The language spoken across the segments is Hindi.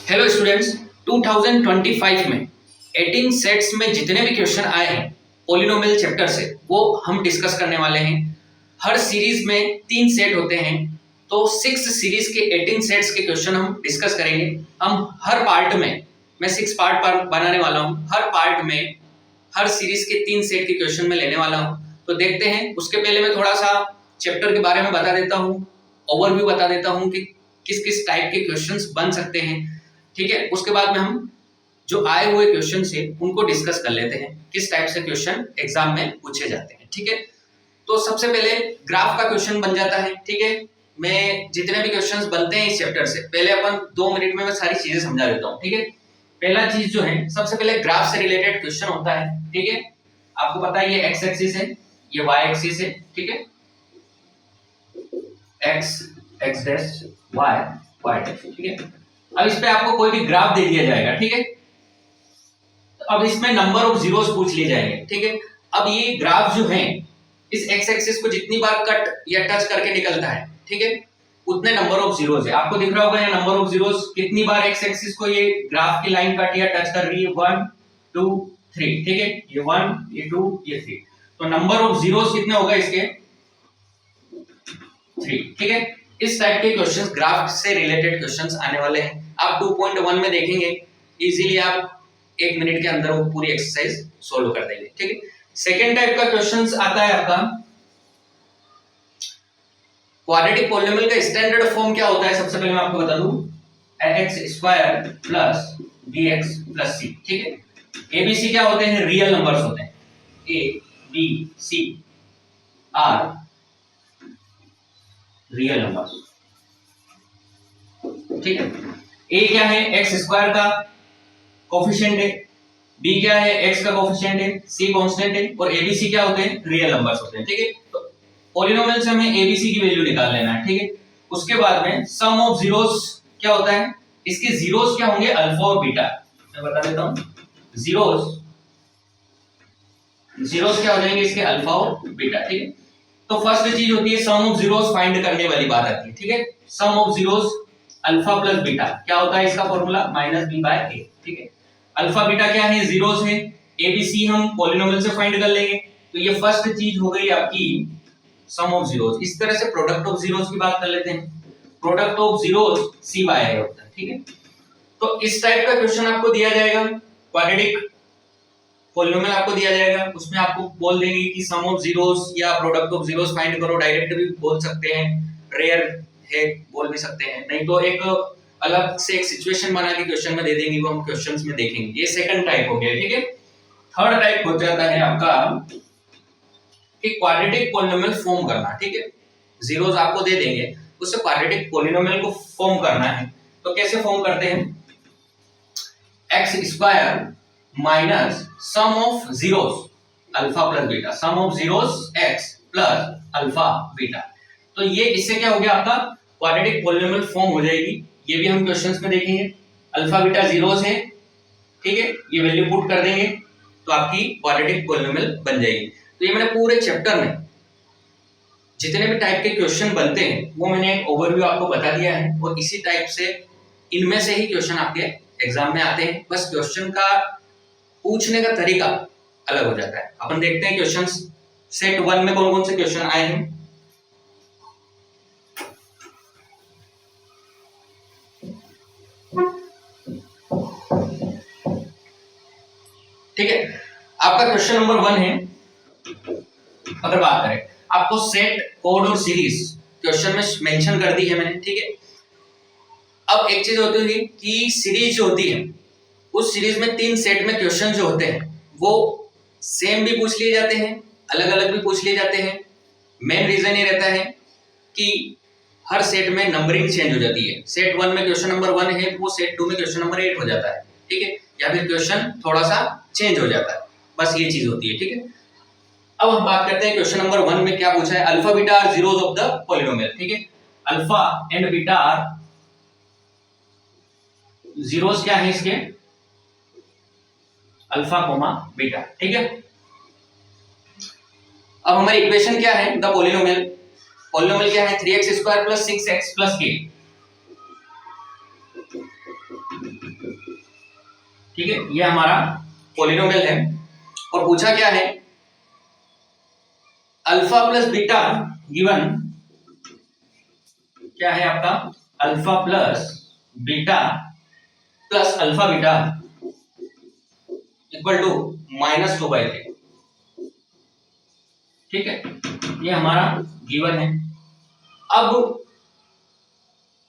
हेलो स्टूडेंट्स, 2025 में 18 सेट्स में जितने भी क्वेश्चन आए हैं पोलिनोमियल चैप्टर से वो हम डिस्कस करने वाले हैं। हर सीरीज में 3 सेट होते हैं, तो 6 सीरीज के 18 सेट्स के क्वेश्चन हम डिस्कस करेंगे। हम हर पार्ट में, मैं 6 पार्ट बनाने वाला हूँ। हर पार्ट में हर सीरीज के 3 सेट के क्वेश्चन में लेने वाला हूँ। तो देखते हैं। उसके पहले मैं थोड़ा सा चैप्टर के बारे में बता देता हूँ, ओवरव्यू बता देता हूँ कि किस किस टाइप के क्वेश्चंस बन सकते हैं। ठीक है, उसके बाद में हम जो आए हुए क्वेश्चन है उनको डिस्कस कर लेते हैं, किस टाइप से क्वेश्चन एग्जाम में पूछे जाते हैं। ठीक है, तो सबसे पहले ग्राफ का क्वेश्चन बन जाता है। ठीक है, मैं जितने भी क्वेश्चंस बनते हैं इस चैप्टर से पहले अपन 2 मिनट में मैं सारी चीजें समझा देता हूँ। ठीक है, पहला चीज जो है, सबसे पहले ग्राफ से रिलेटेड क्वेश्चन होता है। ठीक है, आपको पता है ये एक्स एक्सिस है, ये वाई एक्सिस है। ठीक है, X X dash Y Y dash. ठीक है, अब इस पे आपको कोई भी ग्राफ दे दिया जाएगा। ठीक है, तो अब इसमें नंबर ऑफ जीरोस पूछ लिए जाएंगे। ठीक है, अब ये ग्राफ जो है इस एक्स एक्सिस को जितनी बार कट या टच करके निकलता है, ठीक है, उतने नंबर ऑफ जीरोस है। आपको दिख रहा होगा ये नंबर ऑफ जीरोस, कितनी बार एक्स एक्सिस को ये ग्राफ की लाइन कट या टच कर रही है, 1 2 3। ठीक है, ये 1 ये 2 ये 3, तो नंबर ऑफ जीरोस कितने होगा इसके, 3। ठीक है, इस टाइप के क्वेश्चंस, ग्राफ से रिलेटेड क्वेश्चंस आने वाले हैं। आप 2.1 में देखेंगे, इजीली आप 1 मिनट के अंदर वो पूरी एक्सरसाइज सोल्व कर देंगे। ठीक है, सेकंड टाइप का क्वेश्चंस आता है आपका क्वाड्रेटिक पॉलिनोमियल का स्टैंडर्ड फॉर्म क्या होता है। सबसे पहले मैं आपको बता दूं, ax² plus bx plus c। ठीक है, a b c क्या होते हैं, रियल नंबर्स होते हैं। a b c are real numbers. ठीक है, a क्या है, x² का कोफिशिएंट है, b क्या है, x का कोफिशिएंट है, c कांस्टेंट है, और abc क्या होते हैं, रियल नंबर्स होते हैं। ठीक है, तो पॉलिनोमियल से हमें abc की वैल्यू निकाल लेना है। ठीक है, उसके बाद में सम ऑफ जीरोस क्या होता है, इसके जीरोस क्या होंगे, अल्फा और बीटा। मैं बता देता हूं, जीरोस क्या हो जाएंगे इसके, अल्फा और बीटा। ठीक है, तो फर्स्ट चीज होती है सम ऑफ जीरोस फाइंड करने वाली बात आती है। ठीक है, sum of zeros alpha plus beta क्या होता है, इसका फॉर्मूला -b/a। ठीक है, अल्फा बीटा क्या है, जीरोस है, एबीसी हम पॉलिनोमियल से फाइंड कर लेंगे। तो ये फर्स्ट चीज हो गई आपकी सम ऑफ जीरोस। इस तरह से प्रोडक्ट ऑफ जीरोस की बात कर लेते हैं। प्रोडक्ट ऑफ जीरोस cy होता है। ठीक है, तो इस टाइप का क्वेश्चन आपको दिया जाएगा, क्वाड्रेटिक पॉलिनोमियल आपको दिया जाएगा, उसमें आपको बोल देंगे कि सम ऑफ जीरोस या प्रोडक्ट ऑफ जीरोस फाइंड करो। डायरेक्ट भी बोल सकते हैं, रेयर है बोल भी सकते हैं, नहीं तो एक अलग से एक सिचुएशन बना के क्वेश्चन में दे देंगे, वो हम क्वेश्चंस में देखेंगे। ये सेकंड टाइप हो गया। ठीक है, थर्ड टाइप हो जाता है आपका कि क्वाड्रेटिक पॉलिनोमियल फॉर्म करना। ठीक है, जीरोस आपको दे देंगे, उससे क्वाड्रेटिक पॉलिनोमियल को फॉर्म करना है। तो कैसे फॉर्म करते हैं, x² minus sum of zeros alpha plus beta, sum of zeros x plus alpha beta. तो ये इससे क्या हो गया, आपका क्वाड्रेटिक पॉलिनोमियल फॉर्म हो जाएगी। ये भी हम क्वेश्चंस में देखेंगे। अल्फा बीटा जीरोस है, ठीक है, ये वैल्यू पुट कर देंगे तो आपकी क्वाड्रेटिक पॉलिनोमियल बन जाएगी। तो ये मैंने पूरे चैप्टर में जितने भी टाइप के क्वेश्चन बनते हैं वो मैंने एक ओवरव्यू आपको बता दिया है, और इसी टाइप से इनमें से ही क्वेश्चन आपके एग्जाम में आते हैं। बस क्वेश्चन का पूछने का तरीका अलग हो जाता है। अपन देखते हैं क्वेश्चंस सेट 1 में कौन कौन से क्वेश्चन आए हैं। ठीक है, आपका क्वेश्चन नंबर 1 है। अगर बात करें, आपको सेट, कोड और सीरीज क्वेश्चन में मेंशन कर दी है मैंने। ठीक है, अब एक चीज होती है कि सीरीज जो होती है, उस सीरीज में 3 सेट में क्वेश्चन जो होते हैं वो सेम भी पूछ लिए जाते हैं, अलग अलग भी पूछ लिए जाते हैं। मेन रीजन ये रहता है कि हर सेट में नंबरिंग चेंज हो जाती है। सेट 1 में क्वेश्चन नंबर 1 है, वो सेट 2 में क्वेश्चन नंबर 8 हो जाता है। ठीक है, या फिर क्वेश्चन थोड़ा सा चेंज हो जाता है, बस ये चीज होती है। ठीक है, अब हम बात करते हैं क्वेश्चन नंबर 1 में क्या पूछा है, alpha beta are zeros of the polynomial. ठीक है, alpha and beta are zeros क्या है इसके, अल्फा कोमा बीटा। ठीक है, अब हमारी इक्वेशन क्या है, द पॉलिनोमियल। पॉलिनोमियल क्या है, 3x² + 6x + k। ठीक है, ये हमारा पॉलिनोमियल है और पूछा क्या है, अल्फा प्लस बीटा गिवन क्या है आपका, alpha plus beta plus alpha beta equal to -2/3। ठीक है, ये हमारा गिवन है। अब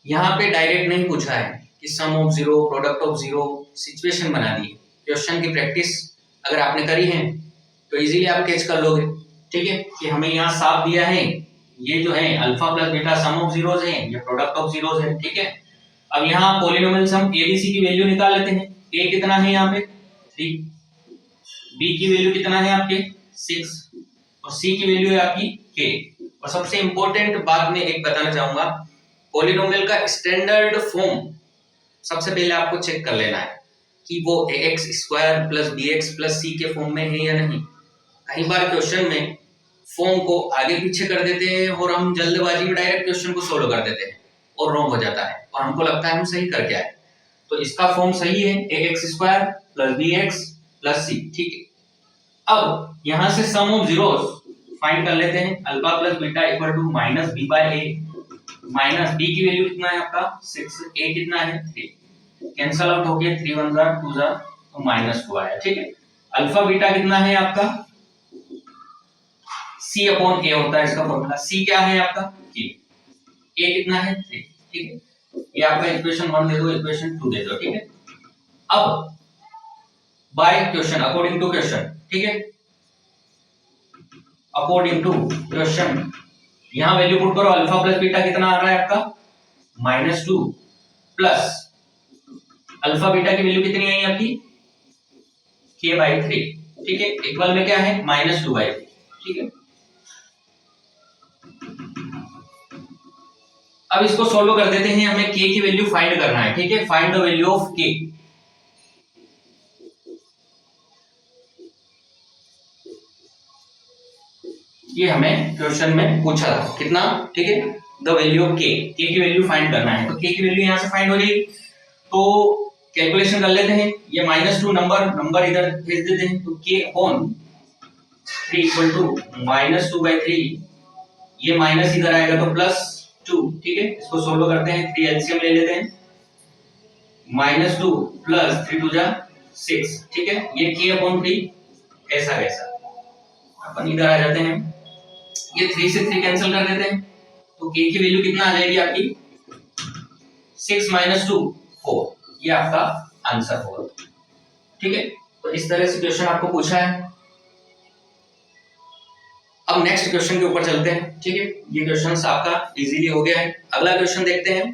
यहां पे डायरेक्ट नहीं पूछा है कि sum of zero, product of zero, situation बना दी। क्वेश्चन की प्रैक्टिस अगर आपने करी है तो इजीली आप कैच कर लोगे। ठीक है, कि हमें यहाँ साफ दिया है, ये जो है alpha plus beta sum of zeros है, ये प्रोडक्ट ऑफ जीरोस है। ठीक है, अब यहाँ पॉलिनोमियल सम एबीसी की वैल्यू निकाल लेते हैं। ए कितना है यहाँ पे 3, बी की वैल्यू कितना है आपके 6 और सी की वैल्यू है आपकी के। और सबसे इंपॉर्टेंट बात मैं एक बताना चाहूंगा, पॉलिनोमियल का स्टैंडर्ड फॉर्म सबसे पहले आपको चेक कर लेना है कि वो ax² plus bx plus c के फॉर्म में है या नहीं। कई बार क्वेश्चन में फॉर्म को आगे पीछे कर देते हैं और हम जल्दबाजी में डायरेक्ट क्वेश्चन को सोल्व कर देते हैं और रॉन्ग हो जाता है और हमको लगता है हम सही करके आए। तो इसका फॉर्म सही है ax² plus bx plus c। ठीक है, अब यहां से सम ऑफ जीरोस फाइंड कर लेते हैं। Alpha plus beta equal to -b/a, minus b की वैल्यू कितना है आपका 6, a कितना है 3, कैंसल आउट हो गया 3 1 2 तो -2 आया। ठीक है, अल्फा बीटा कितना है आपका c/a होता है इसका फॉर्मूला। c क्या है आपका k, a कितना है 3। ठीक है, ये आपका इक्वेशन 1 दे दो, इक्वेशन 2 दे दो। ठीक है, अब by question, according to question. ठीक है, अकॉर्डिंग टू क्वेश्चन यहां वैल्यू पुट करो। अल्फा प्लस बीटा कितना आ रहा है आपका -2 प्लस अल्फा बीटा की वैल्यू कितनी आई आपकी k/3। ठीक है, इक्वल में क्या है -2/3। ठीक है, अब इसको सोल्व कर देते हैं। हमें k की वैल्यू फाइंड करना है। ठीक है, find the value of k। ये हमें क्वेश्चन में पूछा था कितना। ठीक है, the value of k, k की वैल्यू फाइंड करना है। तो k की वैल्यू यहां से फाइंड हो जाएगी, तो कैलकुलेशन कर लेते हैं। ये -2 नंबर इधर भेज देते हैं, तो k/3 इक्वल टू -2/3, ये माइनस इधर आएगा तो +2। ठीक है, इसको सोल्व करते हैं, 3 एलसीएम ले लेते हैं, -2 + 3 2 6। ठीक है, ये k/3 ऐसा वैसा अपन इधर आ जाते हैं, ये 3 से 3 कैंसिल कर देते हैं, तो k की वैल्यू कितना आ जाएगी आपकी 6 - 2 4। ये आपका आंसर होगा। ठीक है, तो इस तरह से क्वेश्चन आपको पूछा है। अब नेक्स्ट क्वेश्चन के ऊपर चलते हैं। ठीक है, ये क्वेश्चन आपका इजीली हो गया है। अगला क्वेश्चन देखते हैं।